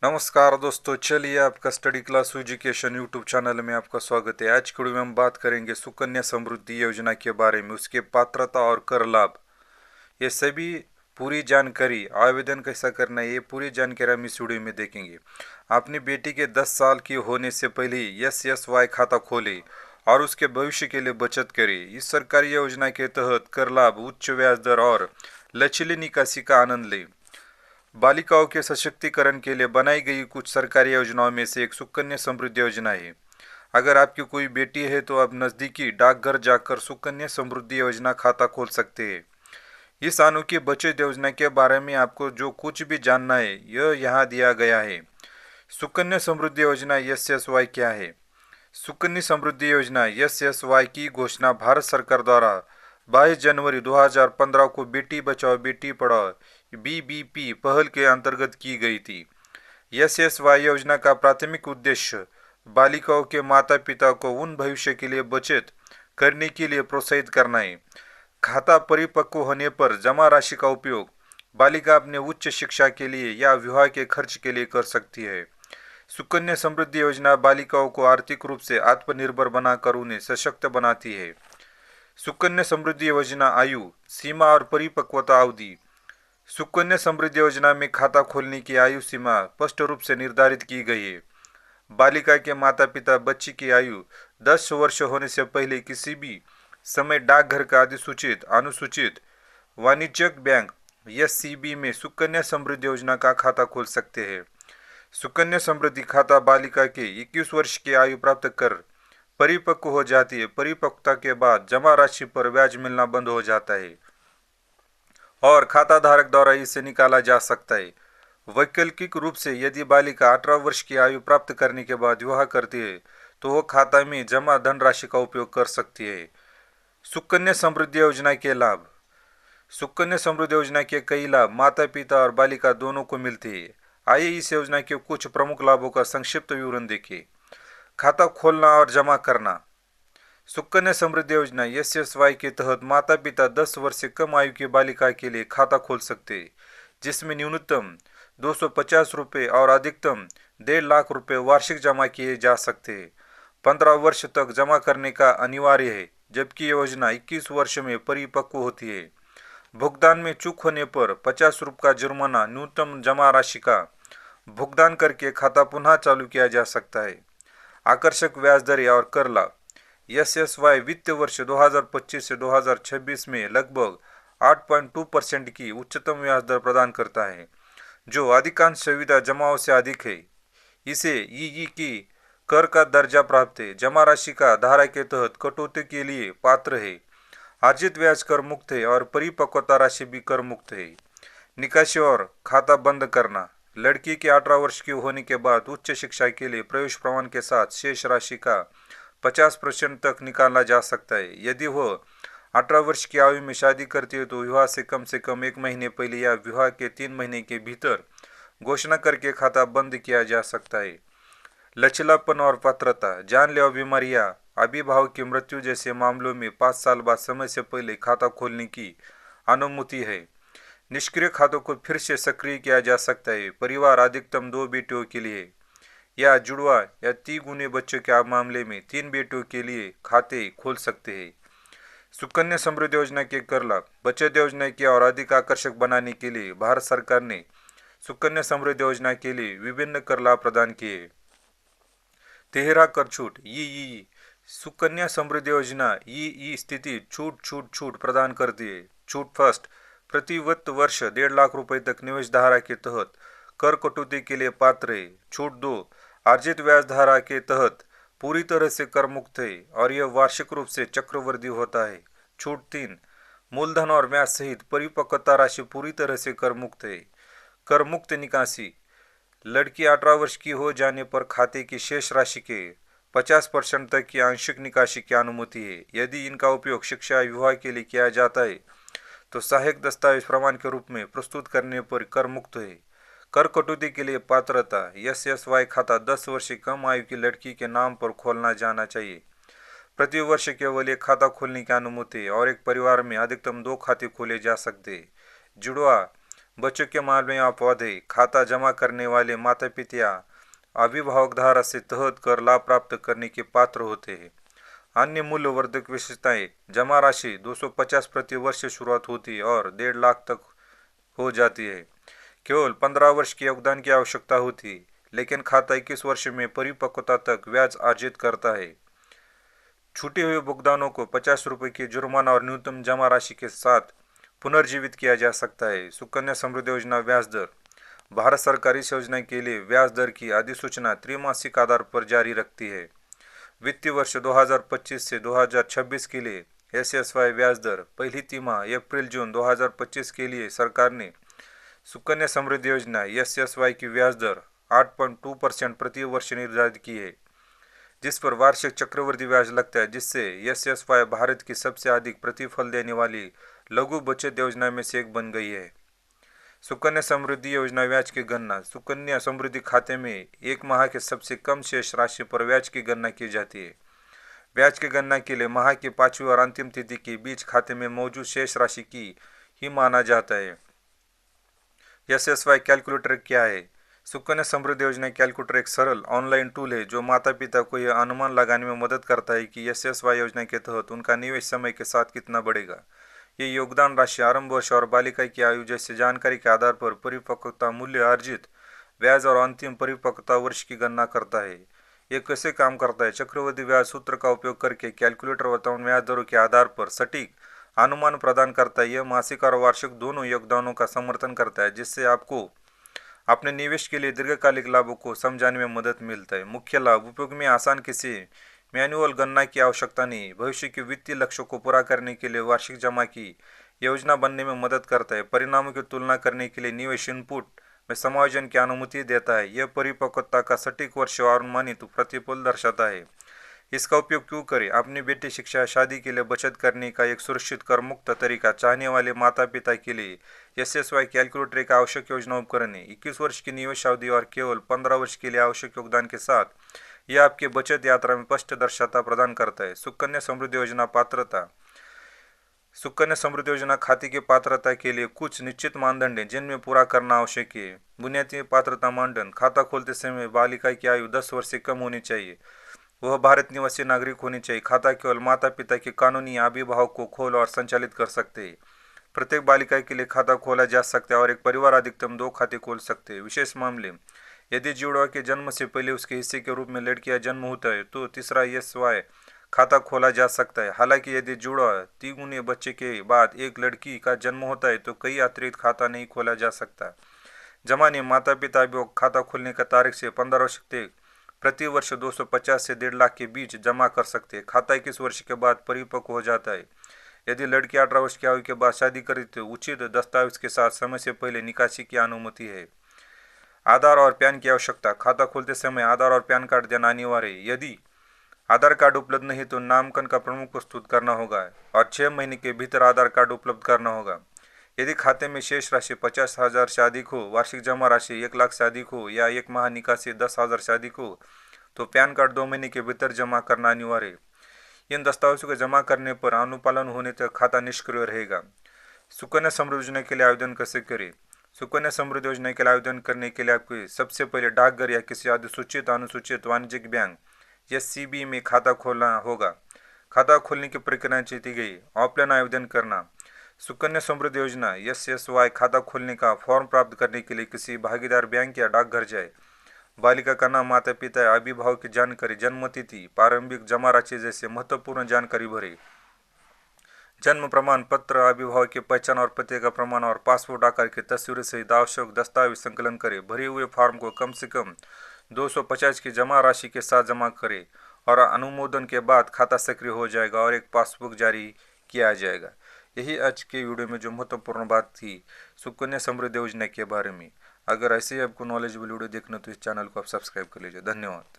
नमस्कार दोस्तों, चलिए आपका study class education YouTube channel में आपका स्वागत है। आज की वीडियो में हम बात करेंगे सुकन्या समृद्धि योजना के बारे में, उसके पात्रता और कर लाभ, ये सभी पूरी जानकारी, आवेदन कैसा करना है, ये पूरी जानकारी हम इस वीडियो में देखेंगे। अपनी बेटी के 10 साल की होने से पहले SSY खाता खोले और उसके भविष्य के लिए बचत करें। इस सरकारी योजना के तहत कर लाभ, उच्च ब्याज दर और लचीली निकासी का आनंद लें। बालिकाओं के सशक्तिकरण के लिए बनाई गई कुछ सरकारी योजनाओं में से एक सुकन्या समृद्धि योजना है। अगर आपकी कोई बेटी है तो आप नज़दीकी डाकघर जाकर सुकन्या समृद्धि योजना खाता खोल सकते हैं। इस अनोखी बचत योजना के बारे में आपको जो कुछ भी जानना है यह यहाँ दिया गया है। सुकन्या समृद्धि योजना SSY क्या है? सुकन्या समृद्धि योजना SSY की घोषणा भारत सरकार द्वारा 22 जनवरी 2015 को बेटी बचाओ बेटी पढ़ाओ BBP पहल के अंतर्गत की गई थी। SSY योजना का प्राथमिक उद्देश्य बालिकाओं के माता पिता को उन भविष्य के लिए बचत करने के लिए प्रोत्साहित करना है। खाता परिपक्व होने पर जमा राशि का उपयोग बालिका अपने उच्च शिक्षा के लिए या विवाह के खर्च के लिए कर सकती है। सुकन्या समृद्धि योजना बालिकाओं को आर्थिक रूप से आत्मनिर्भर बनाकर उन्हें सशक्त बनाती है। सुकन्या समृद्धि योजना आयु सीमा और परिपक्वता अवधि। सुकन्या समृद्धि योजना में खाता खोलने की आयु सीमा स्पष्ट रूप से निर्धारित की गई है। बालिका के माता पिता बच्ची की आयु 10 वर्ष होने से पहले किसी भी समय डाकघर का अधिसूचित अनुसूचित वाणिज्यिक बैंक SCB में सुकन्या समृद्धि योजना का खाता खोल सकते हैं। सुकन्या समृद्धि खाता बालिका के 21 वर्ष की आयु प्राप्त कर परिपक्व हो जाती है। परिपक्वता के बाद जमा राशि पर ब्याज मिलना बंद हो जाता है और खाता धारक द्वारा इसे निकाला जा सकता है। वैकल्पिक रूप से यदि बालिका 18 वर्ष की आयु प्राप्त करने के बाद विवाह करती है तो वह खाता में जमा धनराशि का उपयोग कर सकती है। सुकन्या समृद्धि योजना के लाभ। सुकन्या समृद्धि योजना के कई लाभ माता पिता और बालिका दोनों को मिलते हैं। आइए इस योजना के कुछ प्रमुख लाभों का संक्षिप्त विवरण देखें। खाता खोलना और जमा करना। सुकन्या समृद्धि योजना SSY के तहत माता पिता 10 वर्ष से कम आयु की बालिका के लिए खाता खोल सकते हैं, जिसमें न्यूनतम 250 रुपये और अधिकतम 1.5 लाख रुपये वार्षिक जमा किए जा सकते हैं। 15 वर्ष तक जमा करने का अनिवार्य है, जबकि योजना 21 वर्ष में परिपक्व होती है। भुगतान में चूक होने पर 50 रुपये का जुर्माना न्यूनतम जमा राशि का भुगतान करके खाता पुनः चालू किया जा सकता है। आकर्षक ब्याज दरें और कर लाभ। SSY वित्तीय वर्ष 2025 से 2026 में लगभग 8.2% की उच्चतम ब्याज दर प्रदान करता है, जो अधिकांश सुविधा जमाओं से अधिक है। इसे EE की कर का दर्जा प्राप्त है। जमा राशि का धारा के तहत कटौती के लिए पात्र है। अर्जित ब्याज कर मुक्त है और परिपक्वता राशि भी कर मुक्त है। निकासी और खाता बंद करना। लड़की के 18 वर्ष की होने के बाद उच्च शिक्षा के लिए प्रवेश प्रमाण के साथ शेष राशि का 50% तक निकाला जा सकता है। यदि वह 18 वर्ष की आयु में शादी करती है तो विवाह से कम 1 महीने पहले या विवाह के 3 महीने के भीतर घोषणा करके खाता बंद किया जा सकता है। लचीलापन और पात्रता। जानलेवा बीमारियां, अभिभावक की मृत्यु जैसे मामलों में 5 साल बाद समय से पहले खाता खोलने की अनुमति है। निष्क्रिय खातों को फिर से सक्रिय किया जा सकता है। परिवार अधिकतम 2 बेटियों के लिए या जुड़वा या 3 गुने बच्चों के मामले में 3 बेटियों के लिए खाते खोल सकते हैं। सुकन्या समृद्धि योजना के कर लाभ। बचत योजना की और अधिक आकर्षक बनाने के लिए भारत सरकार ने सुकन्या समृद्धि योजना के लिए विभिन्न कर लाभ प्रदान किए। तिहरा कर छूट EE। सुकन्या समृद्धि योजना EE स्थिति छूट प्रदान करती है। छूट फर्स्ट, प्रति वित्त वर्ष 1.5 लाख रुपए तक निवेश धारा के तहत कर कटौती के लिए पात्र है। छूट 2, अर्जित ब्याज धारा के तहत पूरी तरह से कर मुक्त है और यह वार्षिक रूप से चक्रवृद्धि होता है। छूट 3, मूलधन और ब्याज सहित परिपक्वता राशि पूरी तरह से कर मुक्त है। कर मुक्त निकासी। लड़की 18 वर्ष की हो जाने पर खाते की शेष राशि के 50% तक की आंशिक निकासी की अनुमति है। यदि इनका उपयोग शिक्षा या विवाह के लिए किया जाता है तो सहायक दस्तावेज प्रमाण के रूप में प्रस्तुत करने पर कर मुक्त है। कर कटौती के लिए पात्रता। SSY खाता 10 वर्ष से कम आयु की लड़की के नाम पर खोलना जाना चाहिए। प्रति वर्ष केवल एक खाता खोलने की अनुमति है और एक परिवार में अधिकतम 2 खाते खोले जा सकते हैं। जुड़वा बच्चों के मामले में आप वादे खाता जमा करने वाले माता पिता या अभिभावक धारा से तहत कर लाभ प्राप्त करने के पात्र होते हैं। अन्य मूल्यवर्धक विशेषताएं, जमा राशि 250 प्रति वर्ष से शुरुआत होती है और 1.5 लाख तक हो जाती है। केवल 15 वर्ष के योगदान की आवश्यकता होती है, लेकिन खाता 21 वर्ष में परिपक्वता तक ब्याज अर्जित करता है। छूटे हुए भुगतानों को 50 रुपये की जुर्माना और न्यूनतम जमा राशि के साथ पुनर्जीवित किया जा सकता है। सुकन्या समृद्धि योजना ब्याज दर, भारत सरकार इस योजना के लिए ब्याज दर की अधिसूचना त्रैमासिक आधार पर जारी रखती है। वित्तीय वर्ष 2025 से 2026 के लिए SSY ब्याज दर पहली तिमाही अप्रैल-जून 2025 के लिए सरकार ने सुकन्या समृद्धि योजना SSY की ब्याज दर 8.2% प्रति वर्ष निर्धारित की है, जिस पर वार्षिक चक्रवृद्धि ब्याज लगता है, जिससे SSY भारत की सबसे अधिक प्रतिफल देने वाली लघु बचत योजना में से एक बन गई है। सुकन्या समृद्धि योजना ब्याज की गणना, सुकन्या समृद्धि खाते में एक माह के सबसे कम शेष राशि पर ब्याज की गणना की जाती है। ब्याज की गणना के लिए माह की 5वीं और अंतिम तिथि के बीच खाते में मौजूद शेष राशि की ही माना जाता है। SSY कैलकुलेटर क्या है? सुकन्या समृद्धि योजना कैलकुलेटर एक सरल ऑनलाइन टूल है जो माता पिता को यह अनुमान लगाने में मदद करता है कि SSY योजना के तहत उनका निवेश समय के साथ कितना बढ़ेगा। ये योगदान राशि आरंभ वर्ष और बालिका की आयु जैसी जानकारी के आधार पर परिपक्वता मूल्य, अर्जित ब्याज और अंतिम परिपक्वता वर्ष की गणना करता है। ये कैसे काम करता है? चक्रवृद्धि ब्याज सूत्र का उपयोग करके कैलकुलेटर वर्तमान ब्याज दरों के आधार पर सटीक अनुमान प्रदान करता है। यह मासिक और वार्षिक दोनों योगदानों का समर्थन करता है, जिससे आपको अपने निवेश के लिए दीर्घकालिक लाभों को समझाने में मदद मिलता है। मुख्य लाभ, उपयोग में आसान, किसी मैनुअल गणना की आवश्यकता नहीं, भविष्य के वित्तीय लक्ष्यों को पूरा करने के लिए वार्षिक जमा की योजना बनने में मदद करता है, परिणामों की तुलना करने के लिए निवेश इनपुट में समायोजन की अनुमति देता है, यह परिपक्वता का सटीक वर्ष और अनुमानित प्रतिफल दर्शाता है। इसका उपयोग क्यों करें? अपनी बेटी शिक्षा शादी के लिए बचत करने का एक सुरक्षित कर मुक्त तरीका चाहने वाले माता पिता के लिए SSY कैलकुलेटर एक आवश्यक योजना उपकरण है। 21 वर्ष की निवेश अवधि और केवल 15 वर्ष के लिए आवश्यक योगदान के साथ यह आपके बचत यात्रा में स्पष्ट दर्शता प्रदान करता है। सुकन्या समृद्धि योजना पात्रता, सुकन्या समृद्धि योजना खाते की पात्रता के लिए कुछ निश्चित मानदंड हैं जिनमें पूरा करना आवश्यक है। बुनियादी पात्रता मानदंड, खाता खोलते समय बालिका की आयु 10 वर्ष से कम होनी चाहिए, वह भारत निवासी नागरिक होनी चाहिए। खाता केवल माता पिता के कानूनी अभिभावक को खोल और संचालित कर सकते हैं। प्रत्येक बालिका के लिए खाता खोला जा सकता है और एक परिवार अधिकतम 2 खाते खोल सकते हैं। विशेष मामले, यदि जुड़वा के जन्म से पहले उसके हिस्से के रूप में लड़की का जन्म होता है तो तीसरा SSY खाता खोला जा सकता है। हालांकि यदि जुड़वा तिगुने बच्चे के बाद एक लड़की का जन्म होता है तो कई अतिरिक्त खाता नहीं खोला जा सकता। जमा नियम, माता पिता अभिभावक खाता खोलने का तारीख से 15 वर्ष तक प्रति वर्ष 250 से 1.5 लाख के बीच जमा कर सकते हैं। खाता 21 वर्ष के बाद परिपक्व हो जाता है। यदि लड़की 18 वर्ष की आयु के बाद शादी करे तो उचित दस्तावेज के साथ समय से पहले निकासी की अनुमति है। आधार और पैन की आवश्यकता, खाता खोलते समय आधार और पैन कार्ड देना अनिवार्य है। यदि आधार कार्ड उपलब्ध नहीं तो नामांकन का प्रमाण प्रस्तुत करना होगा और 6 महीने के भीतर आधार कार्ड उपलब्ध करना होगा। यदि खाते में शेष राशि 50,000 से अधिक हो, वार्षिक जमा राशि 1 लाख से अधिक हो या एक माह निकासी 10,000 से अधिक हो तो पैन कार्ड 2 महीने के भीतर जमा करना अनिवार्य है। इन दस्तावेजों को जमा करने पर अनुपालन होने तक खाता निष्क्रिय रहेगा। सुकन्या समृद्धि योजना के लिए आवेदन कैसे करें? सुकन्या समृद्धि योजना के लिए आवेदन करने के लिए आपको सबसे पहले डाकघर या किसी अधिसूचित अनुसूचित वाणिज्यिक बैंक SCB में खाता खोलना होगा। खाता खोलने की प्रक्रिया चीती गई। ऑफलाइन आवेदन करना, सुकन्या समृद्धि योजना SSY खाता खोलने का फॉर्म प्राप्त करने के लिए किसी भागीदार बैंक या डाकघर जाए। बालिका का नाम, माता पिता, अभिभावक की जानकारी, जन्म तिथि, प्रारंभिक जमा राशि जैसे महत्वपूर्ण जानकारी भरें। जन्म प्रमाण पत्र, अभिभावक की पहचान और पते का प्रमाण और पासपोर्ट आकार की तस्वीर सहित आवश्यक दस्तावेज संकलन करें। भरे हुए फॉर्म को कम से कम 250 की जमा राशि के साथ जमा करें और अनुमोदन के बाद खाता सक्रिय हो जाएगा और एक पासबुक जारी किया जाएगा। यही आज के वीडियो में जो महत्वपूर्ण बात थी सुकन्या समृद्धि योजना के बारे में। अगर ऐसे ही आपको नॉलेजेबल वीडियो देखना तो इस चैनल को आप सब्सक्राइब कर लीजिए। धन्यवाद।